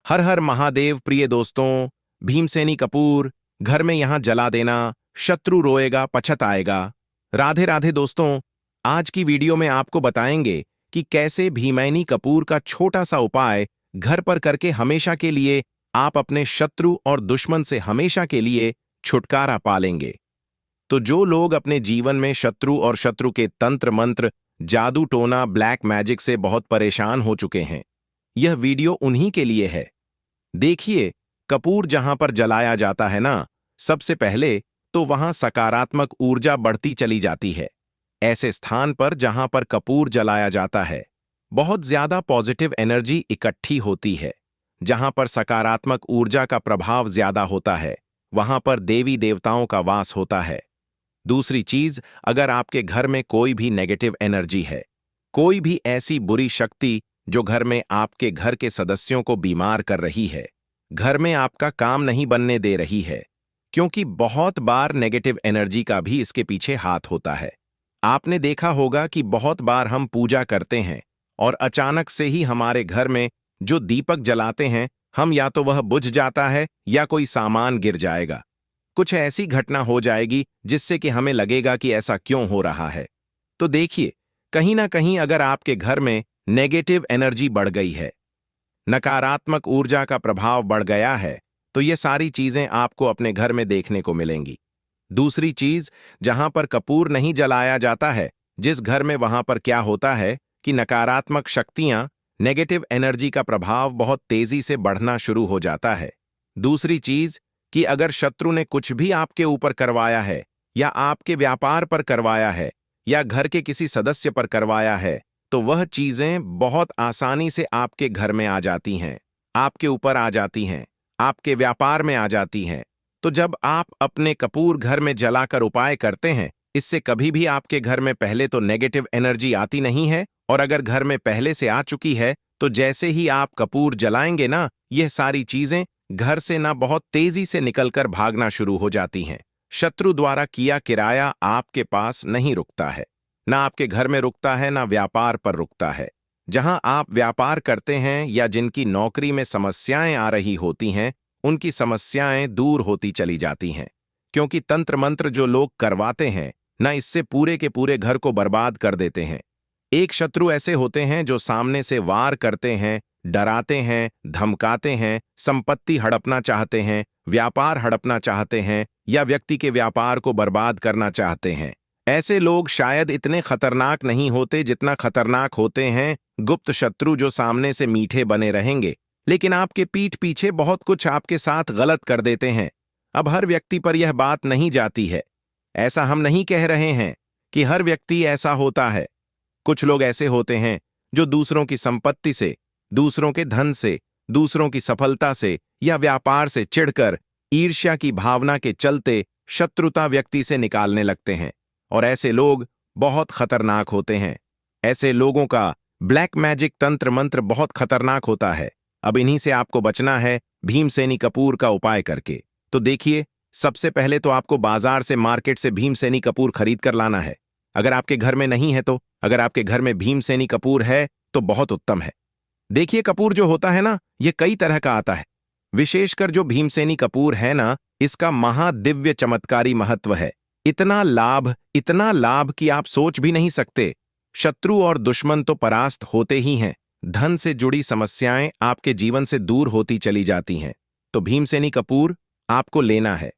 हर हर महादेव। प्रिय दोस्तों, भीमसेनी कपूर घर में यहां जला देना, शत्रु रोएगा पछताएगा। राधे राधे दोस्तों, आज की वीडियो में आपको बताएंगे कि कैसे भीमैनी कपूर का छोटा सा उपाय घर पर करके हमेशा के लिए आप अपने शत्रु और दुश्मन से हमेशा के लिए छुटकारा पालेंगे। तो जो लोग अपने जीवन में शत्रु और शत्रु के तंत्र मंत्र, जादू टोना, ब्लैक मैजिक से बहुत परेशान हो चुके हैं, यह वीडियो उन्हीं के लिए है। देखिए, कपूर जहां पर जलाया जाता है ना, सबसे पहले तो वहां सकारात्मक ऊर्जा बढ़ती चली जाती है। ऐसे स्थान पर जहां पर कपूर जलाया जाता है, बहुत ज्यादा पॉजिटिव एनर्जी इकट्ठी होती है। जहां पर सकारात्मक ऊर्जा का प्रभाव ज्यादा होता है, वहां पर देवी देवताओं का वास होता है। दूसरी चीज, अगर आपके घर में कोई भी नेगेटिव एनर्जी है, कोई भी ऐसी बुरी शक्ति जो घर में आपके घर के सदस्यों को बीमार कर रही है, घर में आपका काम नहीं बनने दे रही है, क्योंकि बहुत बार नेगेटिव एनर्जी का भी इसके पीछे हाथ होता है। आपने देखा होगा कि बहुत बार हम पूजा करते हैं और अचानक से ही हमारे घर में जो दीपक जलाते हैं, हम या तो वह बुझ जाता है या कोई सामान गिर जाएगा। कुछ ऐसी घटना हो जाएगी जिससे कि हमें लगेगा कि ऐसा क्यों हो रहा है। तो देखिए, कहीं ना कहीं अगर आपके घर में नेगेटिव एनर्जी बढ़ गई है, नकारात्मक ऊर्जा का प्रभाव बढ़ गया है, तो ये सारी चीजें आपको अपने घर में देखने को मिलेंगी। दूसरी चीज, जहां पर कपूर नहीं जलाया जाता है, जिस घर में, वहां पर क्या होता है कि नकारात्मक शक्तियां, नेगेटिव एनर्जी का प्रभाव बहुत तेजी से बढ़ना शुरू हो जाता है। दूसरी चीज कि अगर शत्रु ने कुछ भी आपके ऊपर करवाया है, या आपके व्यापार पर करवाया है, या घर के किसी सदस्य पर करवाया है, तो वह चीजें बहुत आसानी से आपके घर में आ जाती हैं, आपके ऊपर आ जाती हैं, आपके व्यापार में आ जाती हैं। तो जब आप अपने कपूर घर में जलाकर उपाय करते हैं, इससे कभी भी आपके घर में पहले तो नेगेटिव एनर्जी आती नहीं है, और अगर घर में पहले से आ चुकी है, तो जैसे ही आप कपूर जलाएंगे ना, यह सारी चीजें घर से ना बहुत तेजी से निकलकर भागना शुरू हो जाती हैं। शत्रु द्वारा किया किराया आपके पास नहीं रुकता है, ना आपके घर में रुकता है, ना व्यापार पर रुकता है। जहां आप व्यापार करते हैं या जिनकी नौकरी में समस्याएं आ रही होती हैं, उनकी समस्याएं दूर होती चली जाती हैं, क्योंकि तंत्र मंत्र जो लोग करवाते हैं ना, इससे पूरे के पूरे घर को बर्बाद कर देते हैं। एक शत्रु ऐसे होते हैं जो सामने से वार करते हैं, डराते हैं, धमकाते हैं, संपत्ति हड़पना चाहते हैं, व्यापार हड़पना चाहते हैं, या व्यक्ति के व्यापार को बर्बाद करना चाहते हैं। ऐसे लोग शायद इतने खतरनाक नहीं होते जितना खतरनाक होते हैं गुप्त शत्रु, जो सामने से मीठे बने रहेंगे, लेकिन आपके पीठ पीछे बहुत कुछ आपके साथ गलत कर देते हैं। अब हर व्यक्ति पर यह बात नहीं जाती है। ऐसा हम नहीं कह रहे हैं कि हर व्यक्ति ऐसा होता है। कुछ लोग ऐसे होते हैं जो दूसरों की संपत्ति से, दूसरों के धन से, दूसरों की सफलता से या व्यापार से चिढ़कर ईर्ष्या की भावना के चलते शत्रुता व्यक्ति से निकालने लगते हैं, और ऐसे लोग बहुत खतरनाक होते हैं। ऐसे लोगों का ब्लैक मैजिक, तंत्र मंत्र बहुत खतरनाक होता है। अब इन्हीं से आपको बचना है भीमसेनी कपूर का उपाय करके। तो देखिए, सबसे पहले तो आपको बाजार से, मार्केट से भीमसेनी कपूर खरीद कर लाना है। अगर आपके घर में नहीं है तो, अगर आपके घर में भीमसेनी कपूर है तो बहुत उत्तम है। देखिए, कपूर जो होता है ना, ये कई तरह का आता है। विशेषकर जो भीमसेनी कपूर है ना, इसका महादिव्य चमत्कारी महत्व है। इतना लाभ कि आप सोच भी नहीं सकते। शत्रु और दुश्मन तो परास्त होते ही हैं, धन से जुड़ी समस्याएं आपके जीवन से दूर होती चली जाती हैं। तो भीमसेनी कपूर आपको लेना है।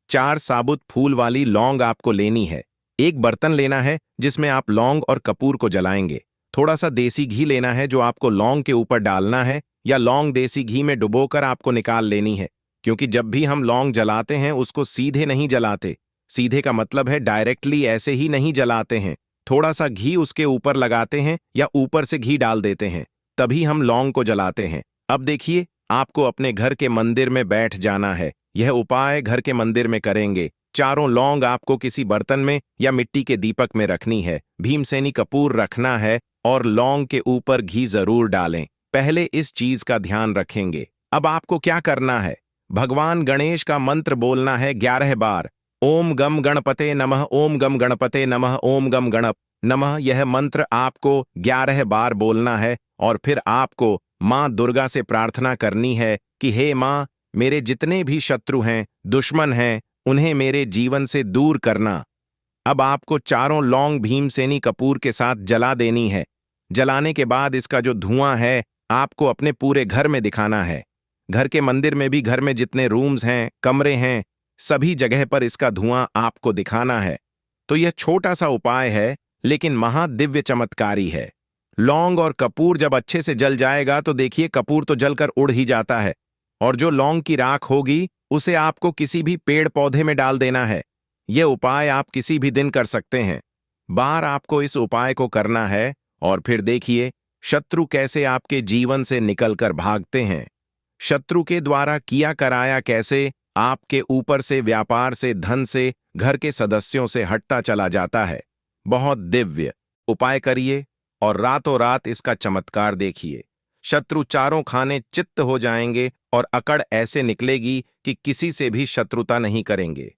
4 साबुत फूल वाली लौंग आपको लेनी है। एक बर्तन लेना है जिसमें आप लौंग और कपूर को जलाएंगे। थोड़ा सा देसी घी लेना है जो आपको लौंग के ऊपर डालना है, या लौंग देसी घी में डुबोकर आपको निकाल लेनी है। क्योंकि जब भी हम लौंग जलाते हैं, उसको सीधे नहीं जलाते। सीधे का मतलब है डायरेक्टली ऐसे ही नहीं जलाते हैं। थोड़ा सा घी उसके ऊपर लगाते हैं या ऊपर से घी डाल देते हैं, तभी हम लौंग को जलाते हैं। अब देखिए, आपको अपने घर के मंदिर में बैठ जाना है। यह उपाय घर के मंदिर में करेंगे। 4 लौंग आपको किसी बर्तन में या मिट्टी के दीपक में रखनी है। भीमसेनी कपूर रखना है और लौंग के ऊपर घी जरूर डालें। पहले इस चीज का ध्यान रखेंगे। अब आपको क्या करना है, भगवान गणेश का मंत्र बोलना है 11 बार। ओम गम गणपते नमः, ओम गम गणपते नमः, ओम गम गणप नमः। यह मंत्र आपको 11 बार बोलना है, और फिर आपको माँ दुर्गा से प्रार्थना करनी है कि हे माँ, मेरे जितने भी शत्रु हैं, दुश्मन हैं, उन्हें मेरे जीवन से दूर करना। अब आपको चारों लौंग भीमसेनी कपूर के साथ जला देनी है। जलाने के बाद इसका जो धुआं है आपको अपने पूरे घर में दिखाना है। घर के मंदिर में भी, घर में जितने रूम्स हैं, कमरे हैं, सभी जगह पर इसका धुआं आपको दिखाना है। तो यह छोटा सा उपाय है, लेकिन महादिव्य चमत्कारी है। लौंग और कपूर जब अच्छे से जल जाएगा तो देखिए कपूर तो जलकर उड़ ही जाता है, और जो लौंग की राख होगी उसे आपको किसी भी पेड़ पौधे में डाल देना है। यह उपाय आप किसी भी दिन कर सकते हैं। बार आपको इस उपाय को करना है और फिर देखिए शत्रु कैसे आपके जीवन से निकलकर भागते हैं। शत्रु के द्वारा किया कराया कैसे आपके ऊपर से, व्यापार से, धन से, घर के सदस्यों से हटता चला जाता है। बहुत दिव्य उपाय करिए और रातों रात इसका चमत्कार देखिए। शत्रु चारों खाने चित्त हो जाएंगे और अकड़ ऐसे निकलेगी कि किसी से भी शत्रुता नहीं करेंगे।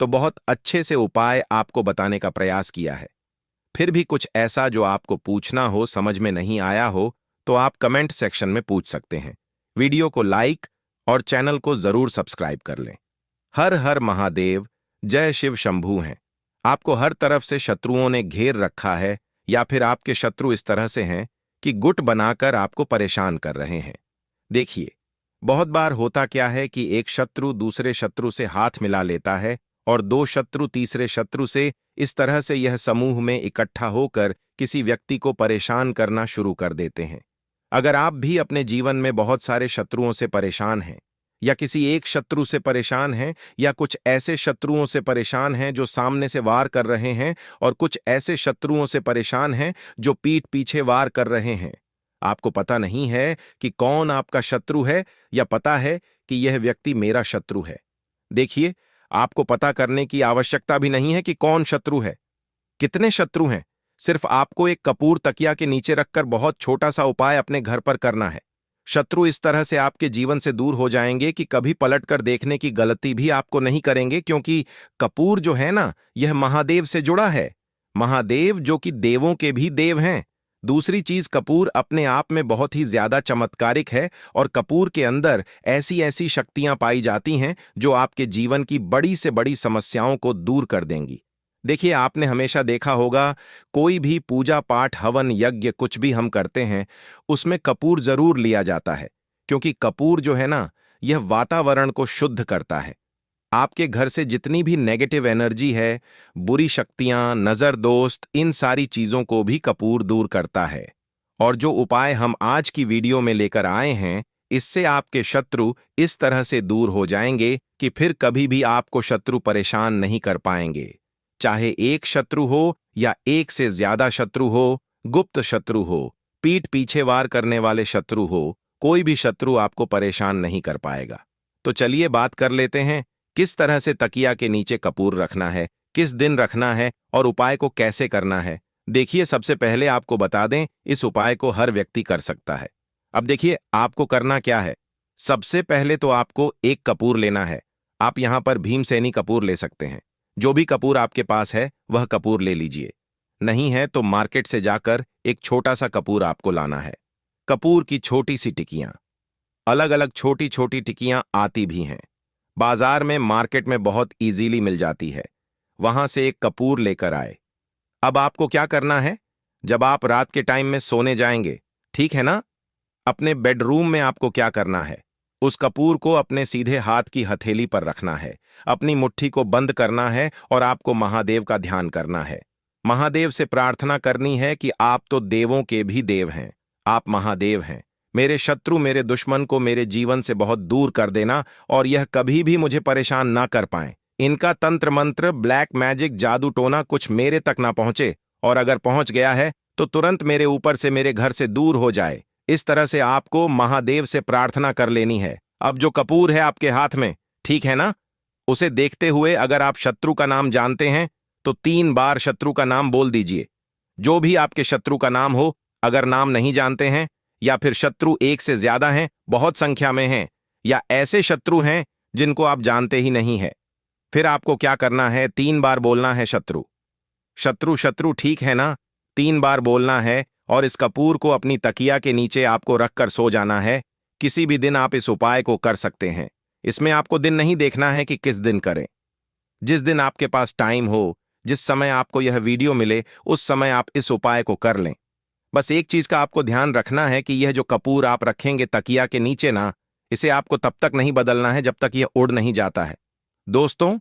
तो बहुत अच्छे से उपाय आपको बताने का प्रयास किया है। फिर भी कुछ ऐसा जो आपको पूछना हो, समझ में नहीं आया हो, तो आप कमेंट सेक्शन में पूछ सकते हैं। वीडियो को लाइक और चैनल को जरूर सब्सक्राइब कर लें। हर हर महादेव, जय शिव शंभू हैं। आपको हर तरफ से शत्रुओं ने घेर रखा है, या फिर आपके शत्रु इस तरह से हैं कि गुट बनाकर आपको परेशान कर रहे हैं। देखिए, बहुत बार होता क्या है कि एक शत्रु दूसरे शत्रु से हाथ मिला लेता है और दो शत्रु तीसरे शत्रु से, इस तरह से यह समूह में इकट्ठा होकर किसी व्यक्ति को परेशान करना शुरू कर देते हैं। अगर आप भी अपने जीवन में बहुत सारे शत्रुओं से परेशान हैं, या किसी एक शत्रु से परेशान हैं, या कुछ ऐसे शत्रुओं से परेशान हैं जो सामने से वार कर रहे हैं, और कुछ ऐसे शत्रुओं से परेशान हैं जो पीठ पीछे वार कर रहे हैं, आपको पता नहीं है कि कौन आपका शत्रु है, या पता है कि यह व्यक्ति मेरा शत्रु है। देखिए, आपको पता करने की आवश्यकता भी नहीं है कि कौन शत्रु है, कितने शत्रु हैं। सिर्फ आपको एक कपूर तकिया के नीचे रखकर बहुत छोटा सा उपाय अपने घर पर करना है। शत्रु इस तरह से आपके जीवन से दूर हो जाएंगे कि कभी पलटकर देखने की गलती भी आपको नहीं करेंगे, क्योंकि कपूर जो है ना, यह महादेव से जुड़ा है। महादेव जो कि देवों के भी देव हैं। दूसरी चीज, कपूर अपने आप में बहुत ही ज्यादा चमत्कारिक है, और कपूर के अंदर ऐसी ऐसी शक्तियां पाई जाती हैं जो आपके जीवन की बड़ी से बड़ी समस्याओं को दूर कर देंगी। देखिए, आपने हमेशा देखा होगा, कोई भी पूजा पाठ, हवन, यज्ञ कुछ भी हम करते हैं, उसमें कपूर जरूर लिया जाता है, क्योंकि कपूर जो है ना, यह वातावरण को शुद्ध करता है। आपके घर से जितनी भी नेगेटिव एनर्जी है, बुरी शक्तियां, नजर दोस्त, इन सारी चीजों को भी कपूर दूर करता है। और जो उपाय हम आज की वीडियो में लेकर आए हैं, इससे आपके शत्रु इस तरह से दूर हो जाएंगे कि फिर कभी भी आपको शत्रु परेशान नहीं कर पाएंगे। चाहे एक शत्रु हो या एक से ज्यादा शत्रु हो, गुप्त शत्रु हो, पीठ पीछे वार करने वाले शत्रु हो, कोई भी शत्रु आपको परेशान नहीं कर पाएगा। तो चलिए बात कर लेते हैं, किस तरह से तकिया के नीचे कपूर रखना है, किस दिन रखना है, और उपाय को कैसे करना है। देखिए, सबसे पहले आपको बता दें, इस उपाय को हर व्यक्ति कर सकता है। अब देखिए, आपको करना क्या है। सबसे पहले तो आपको एक कपूर लेना है। आप यहां पर भीमसेनी कपूर ले सकते हैं। जो भी कपूर आपके पास है वह कपूर ले लीजिए। नहीं है तो मार्केट से जाकर एक छोटा सा कपूर आपको लाना है। कपूर की छोटी सी टिकियां, अलग अलग छोटी छोटी टिकियां आती भी हैं। बाजार में, मार्केट में बहुत इजीली मिल जाती है। वहां से एक कपूर लेकर आए। अब आपको क्या करना है, जब आप रात के टाइम में सोने जाएंगे, ठीक है ना, अपने बेडरूम में आपको क्या करना है, उस कपूर को अपने सीधे हाथ की हथेली पर रखना है, अपनी मुट्ठी को बंद करना है और आपको महादेव का ध्यान करना है। महादेव से प्रार्थना करनी है कि आप तो देवों के भी देव हैं, आप महादेव हैं। मेरे शत्रु, मेरे दुश्मन को मेरे जीवन से बहुत दूर कर देना, और यह कभी भी मुझे परेशान ना कर पाएं। इनका तंत्र मंत्र, ब्लैक मैजिक, जादू टोना कुछ मेरे तक ना पहुंचे, और अगर पहुंच गया है तो तुरंत मेरे ऊपर से, मेरे घर से दूर हो जाए। इस तरह से आपको महादेव से प्रार्थना कर लेनी है। अब जो कपूर है आपके हाथ में, ठीक है ना, उसे देखते हुए अगर आप शत्रु का नाम जानते हैं तो 3 बार शत्रु का नाम बोल दीजिए। जो भी आपके शत्रु का नाम हो, अगर नाम नहीं जानते हैं, या फिर शत्रु एक से ज्यादा हैं, बहुत संख्या में हैं, या ऐसे शत्रु हैं जिनको आप जानते ही नहीं है, फिर आपको क्या करना है, 3 बार बोलना है शत्रु। शत्रु शत्रु, ठीक है ना, 3 बार बोलना है, और इस कपूर को अपनी तकिया के नीचे आपको रखकर सो जाना है। किसी भी दिन आप इस उपाय को कर सकते हैं। इसमें आपको दिन नहीं देखना है कि किस दिन करें। जिस दिन आपके पास टाइम हो, जिस समय आपको यह वीडियो मिले, उस समय आप इस उपाय को कर लें। बस एक चीज का आपको ध्यान रखना है कि यह जो कपूर आप रखेंगे तकिया के नीचे ना, इसे आपको तब तक नहीं बदलना है जब तक यह उड़ नहीं जाता है। दोस्तों,